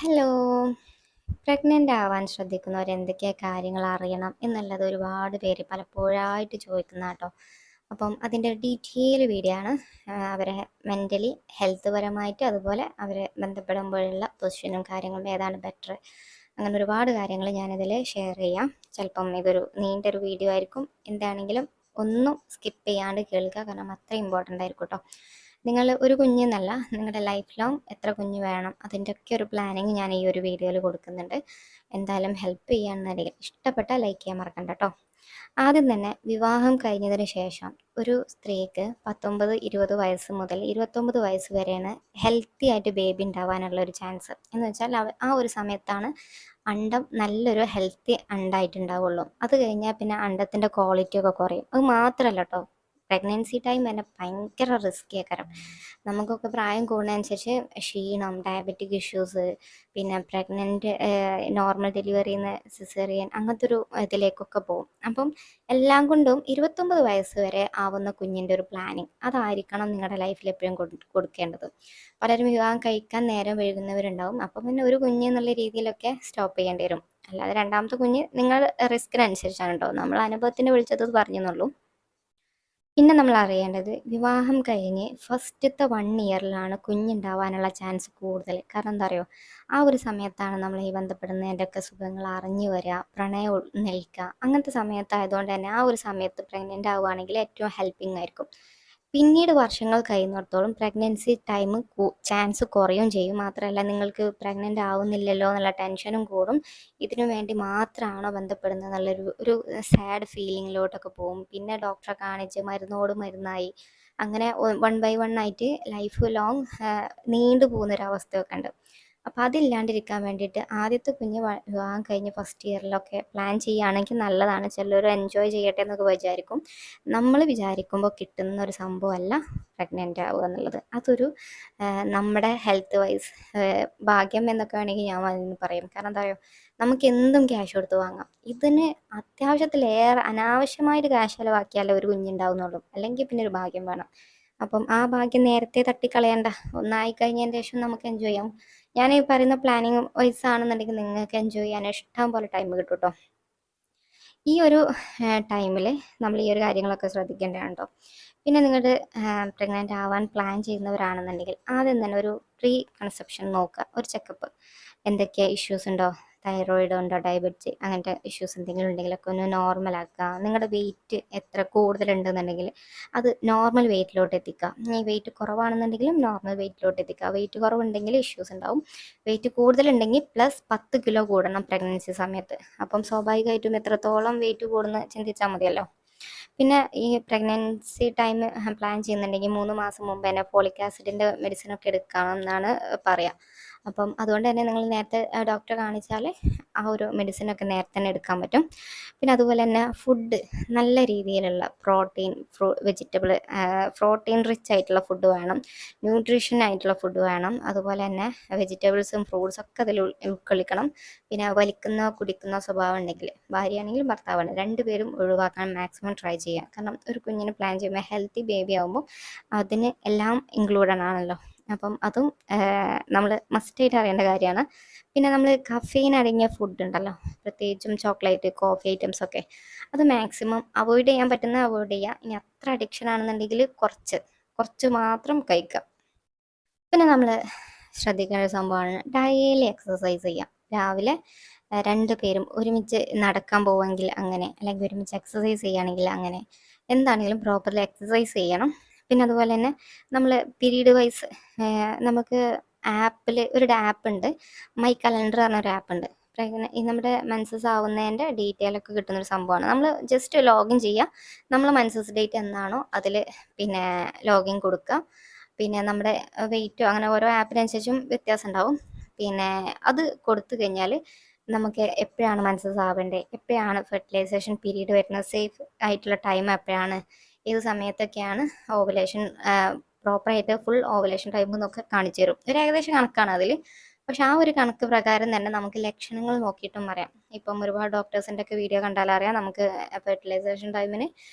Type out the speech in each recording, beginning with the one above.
Hello. Pregnant ആവാൻ ശ്രദ്ധിക്കുന്നവർ എന്തൊക്കെ കാര്യങ്ങൾ അറിയണം എന്നുള്ളത് ഒരുപാട് പേര് പലപ്പോഴായിട്ട് ചോദിക്കുന്ന കേട്ടോ. അപ്പം അതിൻ്റെ ഡീറ്റെയിൽ വീഡിയോ ആണ്. അവരെ മെൻ്റലി ഹെൽത്ത് പരമായിട്ട് അതുപോലെ അവരെ ബന്ധപ്പെടുമ്പോഴുള്ള പൊസിഷനും കാര്യങ്ങളും ഏതാണ് ബെറ്റർ, അങ്ങനെ ഒരുപാട് കാര്യങ്ങൾ ഞാനിതിൽ ഷെയർ ചെയ്യാം. ചിലപ്പം ഇതൊരു നീണ്ടൊരു വീഡിയോ ആയിരിക്കും. എന്താണെങ്കിലും ഒന്നും സ്കിപ്പ് ചെയ്യാണ്ട് കേൾക്കുക, കാരണം അത്ര ഇമ്പോർട്ടൻ്റ് ആയിരിക്കും കേട്ടോ. നിങ്ങൾ ഒരു കുഞ്ഞെന്നല്ല, നിങ്ങളുടെ ലൈഫ് ലോങ് എത്ര കുഞ്ഞ് വേണം അതിൻ്റെയൊക്കെ ഒരു പ്ലാനിങ് ഞാൻ ഈ ഒരു വീഡിയോയിൽ കൊടുക്കുന്നുണ്ട്. എന്തായാലും ഹെൽപ്പ് ചെയ്യാമെന്നുണ്ടെങ്കിൽ ഇഷ്ടപ്പെട്ടാൽ ലൈക്ക് ചെയ്യാൻ മറക്കണ്ട കേട്ടോ. ആദ്യം തന്നെ വിവാഹം കഴിഞ്ഞതിന് ശേഷം ഒരു സ്ത്രീക്ക് 19-20 വയസ്സ് മുതൽ 29 വയസ്സ് വരെയാണ് ഹെൽത്തി ആയിട്ട് ബേബി ഉണ്ടാവാനുള്ള ഒരു ചാൻസ്. എന്ന് വെച്ചാൽ ആ ഒരു സമയത്താണ് അണ്ടം നല്ലൊരു ഹെൽത്തി അണ്ടായിട്ടുണ്ടാവുള്ളൂ. അത് കഴിഞ്ഞാൽ പിന്നെ അണ്ടത്തിൻ്റെ ക്വാളിറ്റി ഒക്കെ കുറയും. അത് മാത്രമല്ല കേട്ടോ, പ്രഗ്നൻസി ടൈം തന്നെ ഭയങ്കര റിസ്കി ആക്കാരം. നമുക്കൊക്കെ പ്രായം കൂടുന്നതനുസരിച്ച് ക്ഷീണം, ഡയബറ്റിക് ഇഷ്യൂസ്, പിന്നെ പ്രഗ്നൻ്റ് നോർമൽ ഡെലിവറിന്ന് സിസേറിയൻ അങ്ങനത്തെ ഒരു ഇതിലേക്കൊക്കെ പോകും. അപ്പം എല്ലാം കൊണ്ടും 29 വയസ്സ് വരെ ആവുന്ന കുഞ്ഞിൻ്റെ ഒരു പ്ലാനിങ് അതായിരിക്കണം നിങ്ങളുടെ ലൈഫിൽ എപ്പോഴും കൊടുക്കേണ്ടത്. പലരും വിവാഹം കഴിക്കാൻ നേരം വൈകുന്നവരുണ്ടാവും. അപ്പം പിന്നെ ഒരു കുഞ്ഞ് എന്നുള്ള രീതിയിലൊക്കെ സ്റ്റോപ്പ് ചെയ്യേണ്ടി വരും. അല്ലാതെ രണ്ടാമത്തെ കുഞ്ഞ് നിങ്ങൾ റിസ്കിനനുസരിച്ചാണ് കേട്ടോ. നമ്മൾ അനുഭവത്തിന് വിളിച്ചത് പറഞ്ഞെന്നുള്ളൂ. പിന്നെ നമ്മൾ അറിയേണ്ടത്, വിവാഹം കഴിഞ്ഞ് ഫസ്റ്റത്തെ 1 ഇയറിലാണ് കുഞ്ഞുണ്ടാവാനുള്ള ചാൻസ് കൂടുതൽ. കാരണം എന്താ അറിയോ, ആ ഒരു സമയത്താണ് നമ്മൾ ഈ ബന്ധപ്പെടുന്നതിൻ്റെയൊക്കെ സുഖങ്ങൾ അറിഞ്ഞു വരിക, പ്രണയം നിൽക്കുക. അങ്ങനത്തെ സമയത്തായതുകൊണ്ട് തന്നെ ആ ഒരു സമയത്ത് പ്രഗ്നൻ്റ് ആവുകയാണെങ്കിൽ ഏറ്റവും ഹെൽപ്പിംഗ് ആയിരിക്കും. പിന്നീട് വർഷങ്ങൾ കഴിയുന്നിടത്തോളം പ്രഗ്നൻസി ടൈം ചാൻസ് കുറയും ചെയ്യും. മാത്രമല്ല, നിങ്ങൾക്ക് പ്രഗ്നൻ്റ് ആവുന്നില്ലല്ലോ എന്നുള്ള ടെൻഷനും കൂടും. ഇതിനു വേണ്ടി മാത്രമാണോ ബന്ധപ്പെടുന്നത് എന്നുള്ളൊരു ഒരു സാഡ് ഫീലിങ്ങിലോട്ടൊക്കെ പോകും. പിന്നെ ഡോക്ടറെ കാണിച്ച് മരുന്നോട് മരുന്നായി അങ്ങനെ 1 ബൈ 1 ആയിട്ട് ലൈഫ് ലോങ് നീണ്ടു പോകുന്നൊരവസ്ഥയൊക്കെ ഉണ്ട്. അപ്പോൾ അതില്ലാണ്ടിരിക്കാൻ വേണ്ടിയിട്ട് ആദ്യത്തെ കുഞ്ഞ് വിവാഹം കഴിഞ്ഞ് ഫസ്റ്റ് ഇയറിലൊക്കെ പ്ലാൻ ചെയ്യുകയാണെങ്കിൽ നല്ലതാണ്. ചിലർ എൻജോയ് ചെയ്യട്ടെ എന്നൊക്കെ വിചാരിക്കും. നമ്മൾ വിചാരിക്കുമ്പോൾ കിട്ടുന്ന ഒരു സംഭവമല്ല പ്രഗ്നൻ്റ് ആവുക എന്നുള്ളത്. അതൊരു നമ്മുടെ ഹെൽത്ത് വൈസ് ഭാഗ്യം എന്നൊക്കെ വേണമെങ്കിൽ ഞാൻ അതിന് പറയും. കാരണം എന്താ പറയുക, നമുക്ക് എന്തും ക്യാഷ് കൊടുത്ത് വാങ്ങാം. ഇതിന് അത്യാവശ്യത്തിലേറെ അനാവശ്യമായിട്ട് ക്യാഷ് ചിലവാക്കിയാലേ ഒരു കുഞ്ഞുണ്ടാവുന്നുള്ളൂ. അല്ലെങ്കിൽ പിന്നെ ഒരു ഭാഗ്യം വേണം. അപ്പം ആ ഭാഗ്യം നേരത്തെ തട്ടിക്കളയണ്ട. ഒന്നായി കഴിഞ്ഞതിന് ശേഷം നമുക്ക് എൻജോയ് ചെയ്യാം. ഞാൻ ഈ പറയുന്ന പ്ലാനിങ് വൈസ് ആണെന്നുണ്ടെങ്കിൽ നിങ്ങൾക്ക് എൻജോയ് ചെയ്യാൻ ഇഷ്ടം പോലെ ടൈം കിട്ടും കേട്ടോ. ഈ ഒരു ടൈമിൽ നമ്മൾ ഈ ഒരു കാര്യങ്ങളൊക്കെ ശ്രദ്ധിക്കേണ്ടതാണ് കേട്ടോ. പിന്നെ നിങ്ങളുടെ പ്രഗ്നൻ്റ് ആവാൻ പ്ലാൻ ചെയ്യുന്നവരാണെന്നുണ്ടെങ്കിൽ ആദ്യം തന്നെ ഒരു പ്രീ കൺസെപ്ഷൻ നോക്കുക, ഒരു ചെക്കപ്പ്. എന്തൊക്കെ ഇഷ്യൂസ് ഉണ്ടോ, തൈറോയിഡ് ഉണ്ടോ, ഡയബറ്റിസ് അങ്ങനത്തെ ഇഷ്യൂസ് എന്തെങ്കിലും ഉണ്ടെങ്കിലൊക്കെ ഒന്ന് നോർമലാക്കുക. നിങ്ങളുടെ വെയിറ്റ് എത്ര കൂടുതലുണ്ടെന്നുണ്ടെങ്കിൽ അത് നോർമൽ വെയിറ്റിലോട്ട് എത്തിക്കുക. ഇനി വെയിറ്റ് കുറവാണെന്നുണ്ടെങ്കിലും നോർമൽ വെയിറ്റിലോട്ട് എത്തിക്കുക. വെയിറ്റ് കുറവുണ്ടെങ്കിൽ ഇഷ്യൂസ് ഉണ്ടാവും. വെയിറ്റ് കൂടുതലുണ്ടെങ്കിൽ +10 കിലോ കൂടണം പ്രഗ്നൻസി സമയത്ത്. അപ്പം സ്വാഭാവികമായിട്ടും എത്രത്തോളം വെയിറ്റ് കൂടുന്ന ചിന്തിച്ചാൽ മതിയല്ലോ. പിന്നെ ഈ പ്രഗ്നൻസി ടൈം പ്ലാൻ ചെയ്യുന്നുണ്ടെങ്കിൽ 3 മാസം മുമ്പ് തന്നെ ഫോളിക് ആസിഡിൻ്റെ മെഡിസിനൊക്കെ എടുക്കണം എന്നാണ് പറയുക. അപ്പം അതുകൊണ്ട് തന്നെ നിങ്ങൾ നേരത്തെ ഡോക്ടറെ കാണിച്ചാൽ ആ ഒരു മെഡിസിനൊക്കെ നേരത്തെ തന്നെ എടുക്കാൻ പറ്റും. പിന്നെ അതുപോലെ തന്നെ ഫുഡ് നല്ല രീതിയിലുള്ള പ്രോട്ടീൻ, വെജിറ്റബിൾ, പ്രോട്ടീൻ റിച്ച് ആയിട്ടുള്ള ഫുഡ് വേണം. ന്യൂട്രീഷൻ ആയിട്ടുള്ള ഫുഡ് വേണം. അതുപോലെ തന്നെ വെജിറ്റബിൾസും ഫ്രൂട്ട്സും ഒക്കെ അതിൽ ഉൾക്കൊള്ളിക്കണം. പിന്നെ വലിക്കുന്ന കുടിക്കുന്ന സ്വഭാവം ഉണ്ടെങ്കിൽ ഭാര്യയാണെങ്കിലും ഭർത്താവാണ് രണ്ടുപേരും ഒഴിവാക്കാൻ മാക്സിമം ട്രൈ ചെയ്യുക. കാരണം ഒരു കുഞ്ഞിന് പ്ലാൻ ചെയ്യുമ്പോൾ ഹെൽത്തി ബേബി ആകുമ്പോൾ അതിന് എല്ലാം ഇൻക്ലൂഡഡ് ആണല്ലോ. അപ്പം അതും നമ്മൾ മസ്റ്റായിട്ട് അറിയേണ്ട കാര്യമാണ്. പിന്നെ നമ്മൾ കഫീൻ അടങ്ങിയ ഫുഡ് ഉണ്ടല്ലോ, പ്രത്യേകിച്ചും ചോക്ലേറ്റ്, കോഫി ഐറ്റംസ് ഒക്കെ, അത് മാക്സിമം അവോയ്ഡ് ചെയ്യാൻ പറ്റുന്ന അവോയ്ഡ് ചെയ്യുക. ഇനി അത്ര അഡിക്ഷൻ ആണെന്നുണ്ടെങ്കിൽ കുറച്ച് കുറച്ച് മാത്രം കഴിക്കുക. പിന്നെ നമ്മൾ ശ്രദ്ധിക്കേണ്ട ഒരു സംഭവമാണ് ഡെയിലി എക്സസൈസ് ചെയ്യാം. രാവിലെ രണ്ടുപേരും ഒരുമിച്ച് നടക്കാൻ പോവുമെങ്കിൽ അങ്ങനെ, അല്ലെങ്കിൽ ഒരുമിച്ച് എക്സസൈസ് ചെയ്യുകയാണെങ്കിൽ അങ്ങനെ, എന്താണെങ്കിലും പ്രോപ്പർലി എക്സസൈസ് ചെയ്യണം. പിന്നെ അതുപോലെ തന്നെ നമ്മൾ പീരീഡ് വൈസ് നമുക്ക് ആപ്പിൽ ഒരു ആപ്പ് ഉണ്ട്, മൈ കലണ്ടർ പറഞ്ഞൊരു ആപ്പ് ഉണ്ട്. ഈ നമ്മുടെ മെൻസസ് ആവുന്നതിൻ്റെ ഡീറ്റെയിൽ ഒക്കെ കിട്ടുന്നൊരു സംഭവമാണ്. നമ്മൾ ജസ്റ്റ് ലോഗിൻ ചെയ്യുക. നമ്മൾ മെൻസസ് ഡേറ്റ് എന്നാണോ അതിൽ പിന്നെ ലോഗിൻ കൊടുക്കുക. പിന്നെ നമ്മുടെ വെയിറ്റോ അങ്ങനെ ഓരോ ആപ്പിനനുസരിച്ചും വ്യത്യാസം ഉണ്ടാവും. പിന്നെ അത് കൊടുത്തു കഴിഞ്ഞാൽ നമുക്ക് എപ്പോഴാണ് മെൻസസ് ആവേണ്ടത്, എപ്പോഴാണ് ഫെർട്ടിലൈസേഷൻ പീരീഡ് വരുന്നത്, സേഫ് ആയിട്ടുള്ള ടൈം എപ്പോഴാണ്, ഏത് സമയത്തൊക്കെയാണ് ഓവുലേഷൻ പ്രോപ്പറായിട്ട് ഫുൾ ഓവുലേഷൻ ടൈം എന്നൊക്കെ കാണിച്ചു തരും. ഒരു ഏകദേശം കണക്കാണ് അതിൽ. പക്ഷെ ആ ഒരു കണക്ക് പ്രകാരം തന്നെ നമുക്ക് ലക്ഷണങ്ങൾ നോക്കിയിട്ടും അറിയാം. ഇപ്പം ഒരുപാട് ഡോക്ടേഴ്സിൻ്റെ ഒക്കെ വീഡിയോ കണ്ടാലറിയാം നമുക്ക് ഫെർട്ടിലൈസേഷൻ ടൈമിന്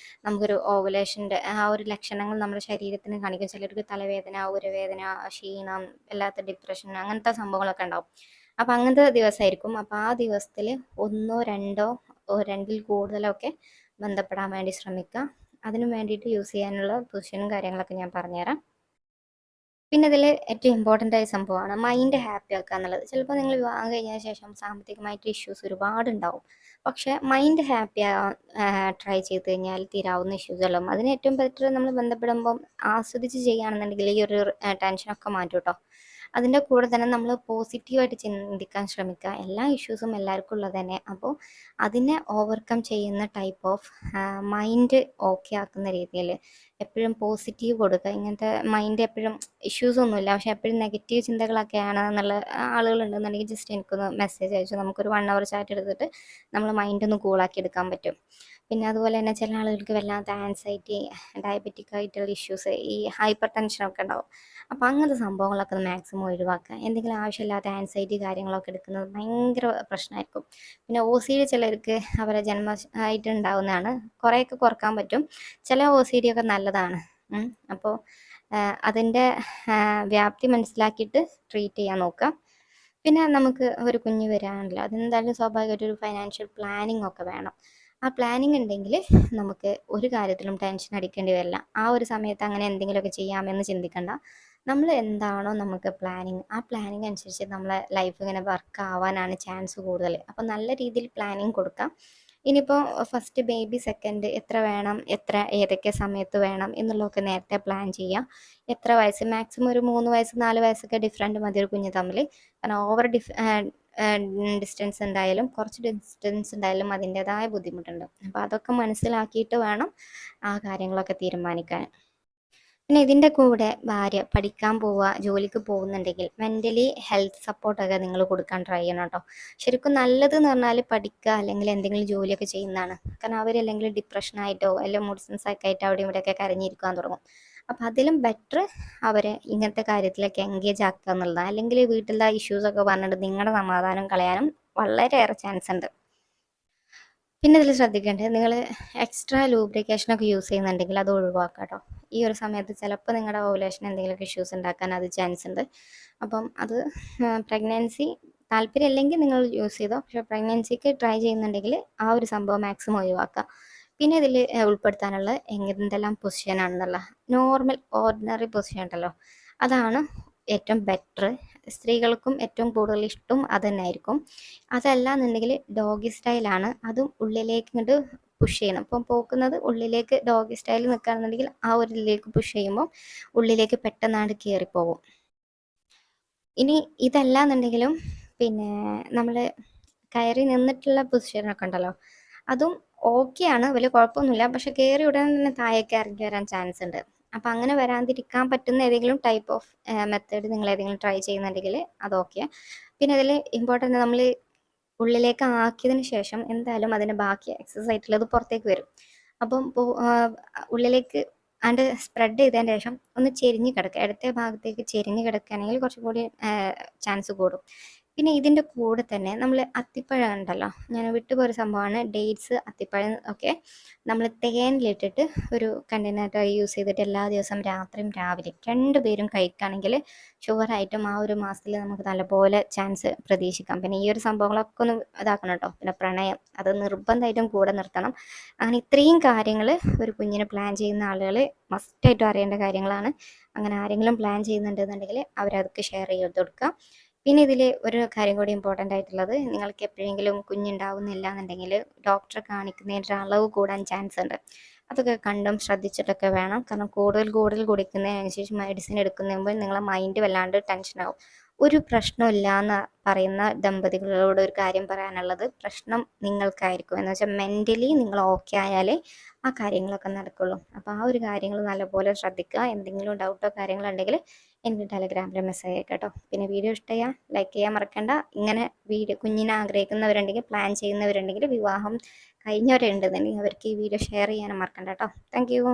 നമുക്കൊരു ഓവുലേഷൻ്റെ ആ ഒരു ലക്ഷണങ്ങൾ നമ്മുടെ ശരീരത്തിന് കാണിക്കും. ചിലർക്ക് തലവേദന, ഉരവേദന, ക്ഷീണം, വല്ലാത്ത ഡിപ്രഷൻ അങ്ങനത്തെ സംഭവങ്ങളൊക്കെ ഉണ്ടാവും. അപ്പം അങ്ങനത്തെ ദിവസമായിരിക്കും. അപ്പോൾ ആ ദിവസത്തിൽ ഒന്നോ രണ്ടോ രണ്ടിൽ കൂടുതലോ ഒക്കെ ബന്ധപ്പെടാൻ വേണ്ടി ശ്രമിക്കുക. അതിന് വേണ്ടിയിട്ട് യൂസ് ചെയ്യാനുള്ള പൊസിഷനും കാര്യങ്ങളൊക്കെ ഞാൻ പറഞ്ഞുതരാം. പിന്നെ ഇതിൽ ഏറ്റവും ഇമ്പോർട്ടൻ്റ് ആയ സംഭവമാണ് മൈൻഡ് ഹാപ്പി ആക്കുക എന്നുള്ളത്. ചിലപ്പോൾ നിങ്ങൾ വിവാഹം കഴിഞ്ഞതിന് ശേഷം സാമ്പത്തികമായിട്ട് ഇഷ്യൂസ് ഒരുപാടുണ്ടാവും. പക്ഷേ മൈൻഡ് ഹാപ്പി ട്രൈ ചെയ്ത് കഴിഞ്ഞാൽ തീരാവുന്ന ഇഷ്യൂസുകളും അതിന് ഏറ്റവും ബെറ്റർ നമ്മൾ ബന്ധപ്പെടുമ്പം ആസ്വദിച്ച് ചെയ്യുകയാണെന്നുണ്ടെങ്കിൽ ഈ ഒരു ടെൻഷനൊക്കെ മാറ്റും കേട്ടോ. അതിൻ്റെ കൂടെ തന്നെ നമ്മൾ പോസിറ്റീവായിട്ട് ചിന്തിക്കാൻ ശ്രമിക്കുക. എല്ലാ ഇഷ്യൂസും എല്ലാവർക്കും ഉള്ളത് തന്നെ. അപ്പോൾ അതിനെ ഓവർകം ചെയ്യുന്ന ടൈപ്പ് ഓഫ് മൈൻഡ് ഓക്കെ ആക്കുന്ന രീതിയിൽ എപ്പോഴും പോസിറ്റീവ് കൊടുക്കുക. ഇങ്ങനത്തെ മൈൻഡ് എപ്പോഴും ഇഷ്യൂസ് ഒന്നുമില്ല പക്ഷെ എപ്പോഴും നെഗറ്റീവ് ചിന്തകളൊക്കെയാണ് എന്നുള്ള ആളുകളുണ്ടെന്നുണ്ടെങ്കിൽ ജസ്റ്റ് എനിക്കൊന്ന് മെസ്സേജ് അയച്ചു. നമുക്കൊരു 1 hour ചാറ്റ് എടുത്തിട്ട് നമ്മൾ മൈൻഡ് ഒന്ന് കൂളാക്കി എടുക്കാൻ പറ്റും. പിന്നെ അതുപോലെ തന്നെ ചില ആളുകൾക്ക് വല്ലാത്ത ആൻസൈറ്റി, ഡയബറ്റിക് ആയിട്ടുള്ള ഇഷ്യൂസ്, ഈ ഹൈപ്പർ ടെൻഷനൊക്കെ ഉണ്ടാവും. അപ്പോൾ അങ്ങനത്തെ സംഭവങ്ങളൊക്കെ മാക്സിമം ഒഴിവാക്കുക. എന്തെങ്കിലും ആവശ്യമില്ലാത്ത ആൻസൈറ്റി കാര്യങ്ങളൊക്കെ എടുക്കുന്നത് ഭയങ്കര പ്രശ്നമായിരിക്കും. പിന്നെ OCD ചിലർക്ക് അവരെ ജന്മമായിട്ട് ഉണ്ടാവുന്നതാണ്. കുറേയൊക്കെ കുറക്കാൻ പറ്റും. ചില OCD ഒക്കെ നല്ലതാണ്. അപ്പോൾ അതിൻ്റെ വ്യാപ്തി മനസ്സിലാക്കിയിട്ട് ട്രീറ്റ് ചെയ്യാൻ നോക്കുക. പിന്നെ നമുക്ക് ഒരു കുഞ്ഞ് വരാണല്ലോ, അതെന്തായാലും സ്വാഭാവികമായിട്ട് ഒരു ഫൈനാൻഷ്യൽ പ്ലാനിങ് ഒക്കെ വേണം. ആ പ്ലാനിങ് ഉണ്ടെങ്കിൽ നമുക്ക് ഒരു കാര്യത്തിലും ടെൻഷൻ അടിക്കേണ്ടി വരില്ല. ആ ഒരു സമയത്ത് അങ്ങനെ എന്തെങ്കിലുമൊക്കെ ചെയ്യാമെന്ന് ചിന്തിക്കണ്ട. നമ്മൾ എന്താണോ നമുക്ക് പ്ലാനിങ്, ആ പ്ലാനിങ് അനുസരിച്ച് നമ്മളെ ലൈഫ് ഇങ്ങനെ വർക്ക് ആവാനാണ് ചാൻസ് കൂടുതൽ. അപ്പോൾ നല്ല രീതിയിൽ പ്ലാനിങ് കൊടുക്കാം. ഇനിയിപ്പോൾ ഫസ്റ്റ് ബേബി, സെക്കൻഡ് എത്ര വേണം, ഏതൊക്കെ സമയത്ത് വേണം എന്നുള്ളതൊക്കെ നേരത്തെ പ്ലാൻ ചെയ്യുക. എത്ര വയസ്സ്, മാക്സിമം ഒരു 3 വയസ്സ് 4 വയസ്സൊക്കെ ഡിഫറൻറ്റ് മതി ഒരു കുഞ്ഞ് തമ്മിൽ. കാരണം ഓവർ ഡിസ്റ്റൻസ് ഉണ്ടായാലും കുറച്ച് ഡിസ്റ്റൻസ് ഉണ്ടായാലും അതിൻ്റെതായ ബുദ്ധിമുട്ടുണ്ട്. അപ്പോൾ അതൊക്കെ മനസ്സിലാക്കിയിട്ട് വേണം ആ കാര്യങ്ങളൊക്കെ തീരുമാനിക്കാൻ. പിന്നെ ഇതിൻ്റെ കൂടെ ഭാര്യ പഠിക്കാൻ പോവുക, ജോലിക്ക് പോകുന്നുണ്ടെങ്കിൽ മെൻ്റലി ഹെൽത്ത് സപ്പോർട്ടൊക്കെ നിങ്ങൾ കൊടുക്കാൻ ട്രൈ ചെയ്യണം കേട്ടോ. ശരിക്കും നല്ലതെന്ന് പറഞ്ഞാൽ പഠിക്കുക അല്ലെങ്കിൽ എന്തെങ്കിലും ജോലിയൊക്കെ ചെയ്യുന്നതാണ്. കാരണം അവരല്ലെങ്കിൽ ഡിപ്രഷനായിട്ടോ അല്ലെങ്കിൽ മൂഡ് സ്വിങ്സൊക്കെ ആയിട്ട് അവിടെ ഇവിടെയൊക്കെ കരഞ്ഞിരിക്കാൻ തുടങ്ങും. അപ്പോൾ അതിലും ബെറ്റർ അവരെ ഇങ്ങനത്തെ കാര്യത്തിലൊക്കെ എൻഗേജ് ആക്കുക എന്നുള്ളതാണ്. അല്ലെങ്കിൽ വീട്ടിലെ ഇഷ്യൂസൊക്കെ പറഞ്ഞിട്ട് നിങ്ങളുടെ സമാധാനം കളയാനും വളരെയേറെ ചാൻസ് ഉണ്ട്. പിന്നെ ഇതിൽ ശ്രദ്ധിക്കേണ്ടത്, നിങ്ങൾ എക്സ്ട്രാ ലൂബ്രിക്കേഷനൊക്കെ യൂസ് ചെയ്യുന്നുണ്ടെങ്കിൽ അത് ഒഴിവാക്കുക കേട്ടോ. ഈ ഒരു സമയത്ത് ചിലപ്പോൾ നിങ്ങളുടെ ഓവുലേഷൻ എന്തെങ്കിലുമൊക്കെ ഇഷ്യൂസ് ഉണ്ടാക്കാൻ അത് ചാൻസ് ഉണ്ട്. അപ്പം അത് പ്രഗ്നൻസി താല്പര്യമില്ലെങ്കിൽ നിങ്ങൾ യൂസ് ചെയ്തോ. പക്ഷേ പ്രഗ്നൻസിക്ക് ട്രൈ ചെയ്യുന്നുണ്ടെങ്കിൽ ആ ഒരു സംഭവം മാക്സിമം ഒഴിവാക്കുക. പിന്നെ ഇതിൽ ഉൾപ്പെടുത്താനുള്ള എന്തെല്ലാം പൊസിഷനാണെന്നുള്ള നോർമൽ ഓർഡിനറി പൊസിഷൻ ഉണ്ടല്ലോ, അതാണ് ഏറ്റവും ബെറ്റർ. സ്ത്രീകൾക്കും ഏറ്റവും കൂടുതൽ ഇഷ്ടം അത് തന്നെ ആയിരിക്കും. അതല്ല എന്നുണ്ടെങ്കിൽ ഡോഗി സ്റ്റൈലാണ്. അതും ഉള്ളിലേക്ക് ഇങ്ങോട്ട് പുഷ് ചെയ്യണം. അപ്പം പോക്കുന്നത് ഉള്ളിലേക്ക് ഡോഗി സ്റ്റൈൽ നിൽക്കുകയാണെന്നുണ്ടെങ്കിൽ ആ ഒരു ഇതിലേക്ക് പുഷ് ചെയ്യുമ്പോൾ ഉള്ളിലേക്ക് പെട്ടെന്നാണ്ട് കയറിപ്പോകും. ഇനി ഇതല്ല എന്നുണ്ടെങ്കിലും പിന്നെ നമ്മൾ കയറി നിന്നിട്ടുള്ള പൊസിഷനൊക്കെ ഉണ്ടല്ലോ, അതും ഓക്കെയാണ്, വലിയ കുഴപ്പമൊന്നുമില്ല. പക്ഷെ കയറി ഉടനെ തന്നെ താഴേക്ക് ഇറങ്ങി വരാൻ ചാൻസ് ഉണ്ട്. അപ്പം അങ്ങനെ വരാതിരിക്കാൻ പറ്റുന്ന ഏതെങ്കിലും ടൈപ്പ് ഓഫ് മെത്തേഡ് നിങ്ങൾ ഏതെങ്കിലും ട്രൈ ചെയ്യുന്നുണ്ടെങ്കിൽ അത് ഓക്കെ. പിന്നെ അതിൽ ഇമ്പോർട്ടൻ്റ്, നമ്മൾ ഉള്ളിലേക്ക് ആക്കിയതിന് ശേഷം എന്തായാലും അതിൻ്റെ ബാക്കി എക്സസ് ആയിട്ടുള്ളത് പുറത്തേക്ക് വരും. അപ്പം ഉള്ളിലേക്ക് ആണ്ട് സ്പ്രെഡ് ചെയ്തതിന് ശേഷം ഒന്ന് ചെരിഞ്ഞ് കിടക്കുക. ഇടത്തെ ഭാഗത്തേക്ക് ചെരിഞ്ഞ് കിടക്കുകയാണെങ്കിൽ കുറച്ചും കൂടി ചാൻസ് കൂടും. പിന്നെ ഇതിൻ്റെ കൂടെ തന്നെ നമ്മൾ അത്തിപ്പഴം ഉണ്ടല്ലോ, ഞാൻ വിട്ടുപോയൊരു സംഭവമാണ് ഡേറ്റ്സ്, അത്തിപ്പഴം ഒക്കെ നമ്മൾ തേനിലിട്ടിട്ട് ഒരു കണ്ടെയ്നർ യൂസ് ചെയ്തിട്ട് എല്ലാ ദിവസവും രാത്രിയും രാവിലെയും 2 പേരും കഴിക്കുകയാണെങ്കിൽ ഷുവറായിട്ടും ആ ഒരു മാസത്തിൽ നമുക്ക് നല്ലപോലെ ചാൻസ് പ്രതീക്ഷിക്കാം. പിന്നെ ഈ ഒരു സംഭവങ്ങളൊക്കെ ഒന്ന് ഇതാക്കണം കേട്ടോ. പിന്നെ പ്രണയം, അത് നിർബന്ധമായിട്ടും കൂടെ നിർത്തണം. അങ്ങനെ ഇത്രയും കാര്യങ്ങൾ ഒരു കുഞ്ഞിനെ പ്ലാൻ ചെയ്യുന്ന ആളുകൾ മസ്റ്റായിട്ടും അറിയേണ്ട കാര്യങ്ങളാണ്. അങ്ങനെ ആരെങ്കിലും പ്ലാൻ ചെയ്യുന്നുണ്ടെന്നുണ്ടെങ്കിൽ അവരതൊക്കെ ഷെയർ ചെയ്ത് കൊടുക്കുക. പിന്നെ ഇതിൽ ഒരു കാര്യം കൂടി ഇമ്പോർട്ടൻ്റ് ആയിട്ടുള്ളത്, നിങ്ങൾക്ക് എപ്പോഴെങ്കിലും കുഞ്ഞുണ്ടാവുന്നില്ല എന്നുണ്ടെങ്കിൽ ഡോക്ടറെ കാണിക്കുന്നതിൻ്റെ അളവ് കൂടാൻ ചാൻസ് ഉണ്ട്. അതൊക്കെ കണ്ടും ശ്രദ്ധിച്ചിട്ടൊക്കെ വേണം. കാരണം കൂടുതൽ കുടിക്കുന്നതിനനുസരിച്ച് മെഡിസിൻ എടുക്കുന്നതിന് നിങ്ങളെ മൈൻഡ് വല്ലാണ്ട് ടെൻഷനാവും. ഒരു പ്രശ്നമില്ല എന്ന് പറയുന്ന ദമ്പതികളോട് ഒരു കാര്യം പറയാനുള്ളത്, പ്രശ്നം നിങ്ങൾക്കായിരിക്കും. എന്ന് വെച്ചാൽ മെൻ്റലി നിങ്ങൾ ഓക്കെ ആയാലേ ആ കാര്യങ്ങളൊക്കെ നടക്കുള്ളൂ. അപ്പോൾ ആ ഒരു കാര്യങ്ങൾ നല്ലപോലെ ശ്രദ്ധിക്കുക. എന്തെങ്കിലും ഡൗട്ടോ കാര്യങ്ങളോ ഉണ്ടെങ്കിൽ എനിക്ക് ടെലഗ്രാമിൽ മെസ്സേജ് അയക്കാം കേട്ടോ. പിന്നെ വീഡിയോ ഇഷ്ടമായാൽ ലൈക്ക് ചെയ്യാൻ മറക്കണ്ട. ഇങ്ങനെ കുഞ്ഞിനെ ആഗ്രഹിക്കുന്നവരുണ്ടെങ്കിൽ, പ്ലാൻ ചെയ്യുന്നവരുണ്ടെങ്കിൽ, വിവാഹം കഴിഞ്ഞവരുണ്ടെന്നുണ്ടെങ്കിൽ അവർക്ക് ഈ വീഡിയോ ഷെയർ ചെയ്യാനും മറക്കണ്ട കേട്ടോ. Thank you.